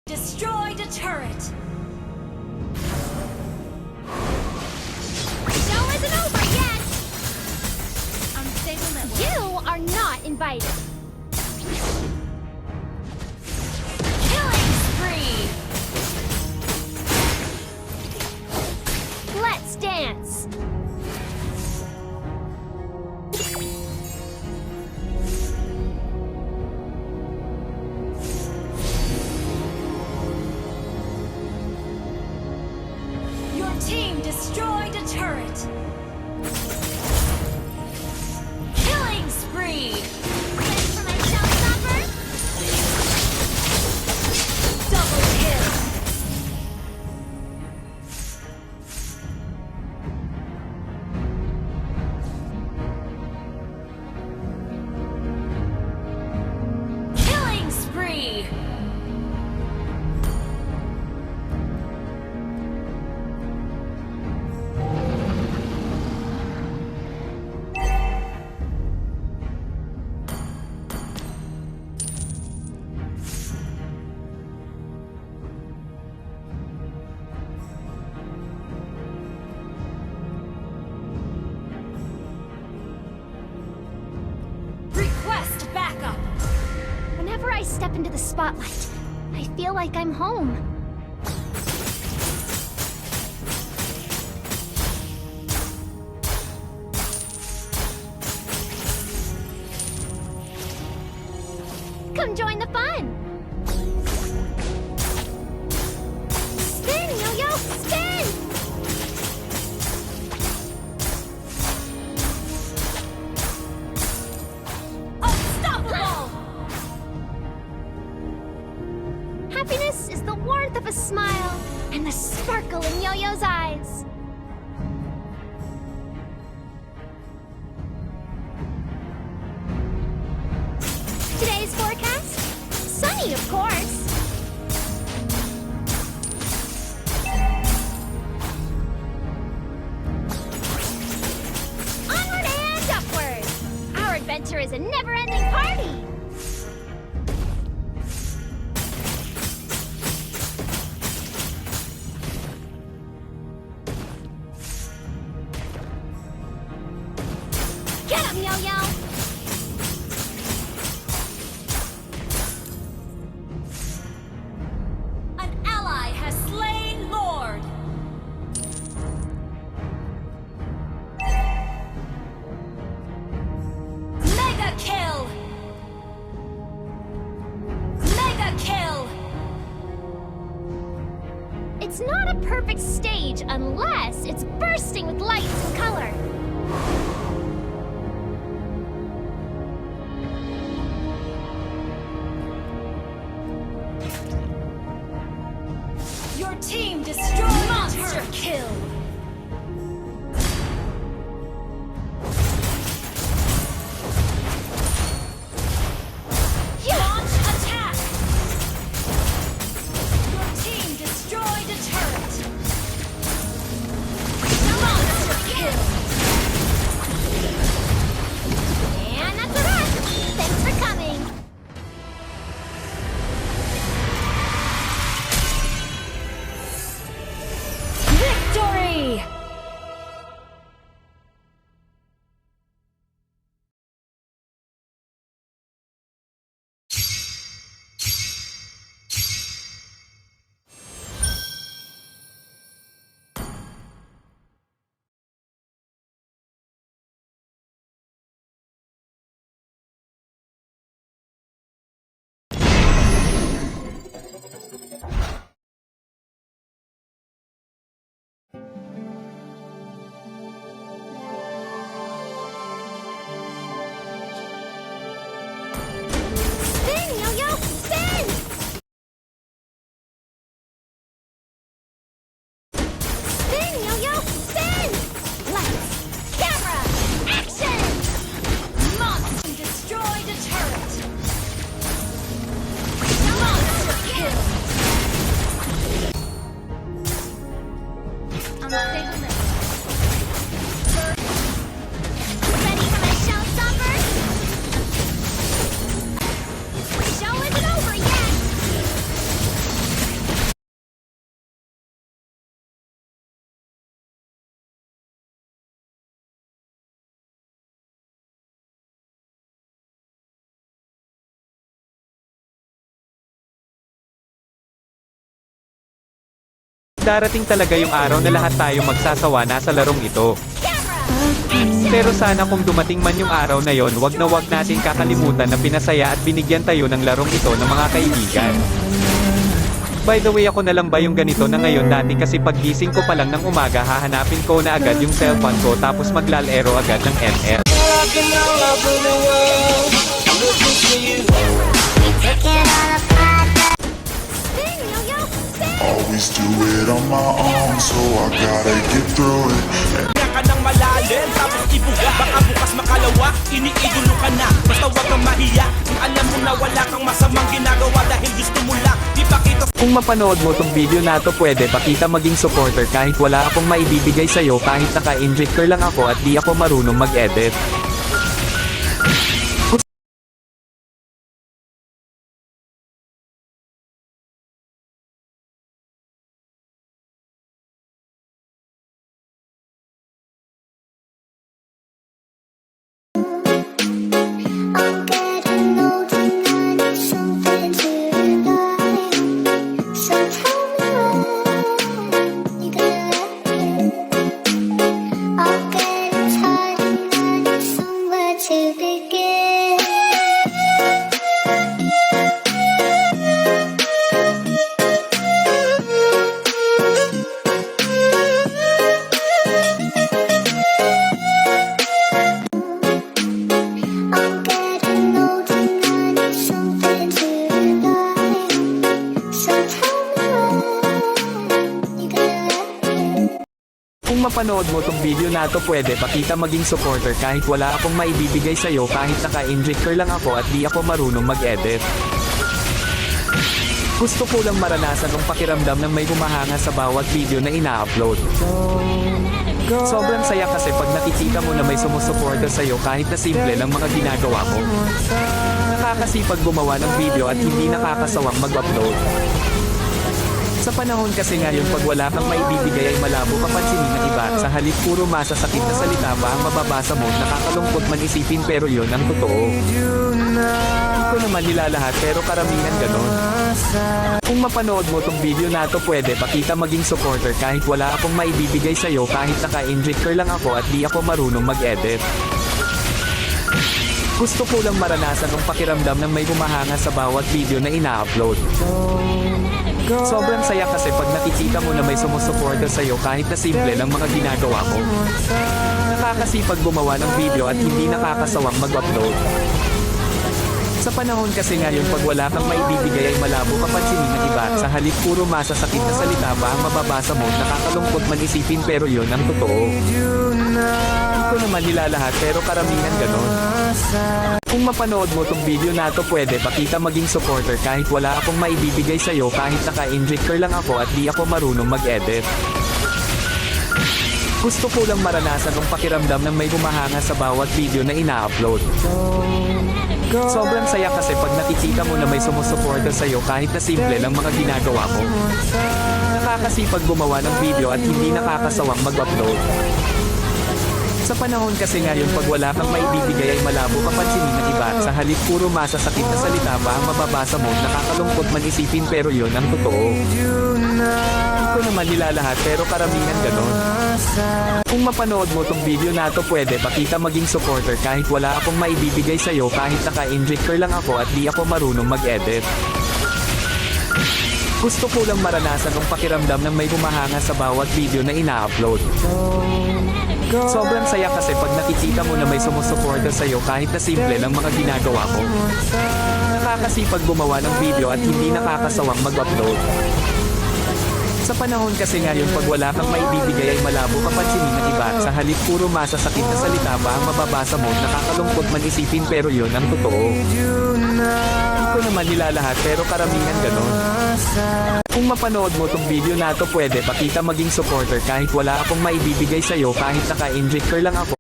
Destroyed a turret! Show isn't over yet! Unstable network. You are not invited. Killing spree! Let's dance! Your team destroyed a turret! Killing spree! Ready for my showstopper? Double kill! Killing spree! Request backup! Whenever I step into the spotlight, I feel like I'm home. Come join the fun! Spin, Yo-Yo, spin! Unstoppable! Happiness is the warmth of a smile and the sparkle in Yo-Yo's eyes. Today's forecast? Sunny, of course. Onward and upward! Our adventure is a never-ending party! Get him, Yo-Yo! An ally has slain Lord! Mega kill! Mega kill! It's not a perfect stage unless it's bursting with lights and color. Your team destroyed monster kill! Launch attack! Your team destroyed a turret! Monster kill! And that's a wrap! Thanks for coming! Darating talaga yung araw na lahat tayo magsasawa na sa larong ito. Pero sana kung dumating man yung araw na yon, wag na wag natin kakalimutan na pinasaya at binigyan tayo ng larong ito ng mga kaibigan. By the way, ako na lang ba yung ganito na ngayon? Dati kasi paggising ko pa lang ng umaga, hahanapin ko na agad yung cellphone ko tapos maglalero agad ng ML. Spin, yo-yo, spin! Always do it on my own, so I gotta get through it. Kaya ka ng malalim, tapos ibuga. Baka bukas makalawa, iniidolo ka na. Basta wag kang mahiya, kung alam mo na wala kang masamang ginagawa dahil gusto mo lang ipakita. Kung mapanood mo tong video na to, pwede pakita maging supporter kahit wala akong maibibigay sa'yo, kahit naka-injector lang ako at di ako marunong mag-edit. I'm getting old and I need something to rely. So tell me when you gonna let me. I'm getting tired and I need somewhere to begin. I'm getting old and I need something to rely. So tell me when you gonna let me. Kung mapanood mo tong video na to, pwede pakita maging supporter kahit wala akong maibibigay sa'yo, kahit naka-injector lang ako at di ako marunong mag-edit. Gusto ko lang maranasan ang pakiramdam ng may humahanga sa bawat video na ina-upload. Sobrang saya kasi pag nakikita mo na may sumusuporta sa'yo kahit na simple lang mga ginagawa mo. Nakakasipag gumawa ng video at hindi nakakasawang mag-upload. Sa panahon kasi ngayon, pag wala kang maibibigay ay malabo kapansinin ng iba. Sa halip puro masasakit na salita pa ang mababasa mo, nakakalungkot man isipin pero yun ang totoo. Hindi ko naman nilalahat pero karamihan ganon. Kung mapanood mo tong video na to, pwede pakita maging supporter kahit wala akong maibibigay sa'yo, kahit naka-injector lang ako at di ako marunong mag-edit. Gusto ko lang maranasan ang pakiramdam ng may humahanga sa bawat video na ina-upload. Sobrang saya kasi pag nakikita mo na may sumusuporta sa'yo kahit na simple lang mga ginagawa mo. Nakakasipag gumawa ng video at hindi nakakasawang mag-upload. Sa panahon kasi ngayon, pag wala kang maibibigay ay malabo kapansinin ng iba. Sa halip puro masasakit na salita pa ang mababasa mo, nakakalungkot man isipin pero yun ang totoo. Hindi ko naman nilalahat pero karamihan ganon. Kung mapanood mo tong video na to, pwede pakita maging supporter kahit wala akong maibibigay sa'yo, kahit naka-injector lang ako at di ako marunong mag-edit. Gusto ko lang maranasan ang pakiramdam ng may humahanga sa bawat video na ina-upload. Sobrang saya kasi pag nakikita mo na may sumusuporta sa'yo kahit na simple lang mga ginagawa mo. Nakakasipag gumawa ng video at hindi nakakasawang mag-upload. Sa panahon kasi ngayon, pag wala kang maibibigay ay malabo kapansinin ng iba. Sa halip puro masasakit na salita pa ang mababasa mo, nakakalungkot man isipin pero yun ang totoo. Hindi ko naman nilalahat pero karamihan ganon. Kung mapanood mo tong video na to, pwede pakita maging supporter kahit wala akong maibibigay sa'yo, kahit naka-injector lang ako at di ako marunong mag-edit. Gusto ko lang maranasan ang pakiramdam ng may humahanga sa bawat video na ina-upload. Sobrang saya kasi pag nakikita mo na may sumusuporta sa'yo kahit na simple lang mga ginagawa mo. Nakakasipag gumawa ng video at hindi nakakasawang mag-upload. Sa panahon kasi ngayon, pag wala kang maibibigay ay malabo kapansinin ng iba. Sa halip puro masasakit na salita pa ang mababasa mo, nakakalungkot man isipin pero yun ang totoo. Hindi ko naman nilalahat pero karamihan ganon. Kung mapanood mo tong video na to, pwede pakita maging supporter kahit wala akong maibibigay sa'yo, kahit naka-injector lang ako.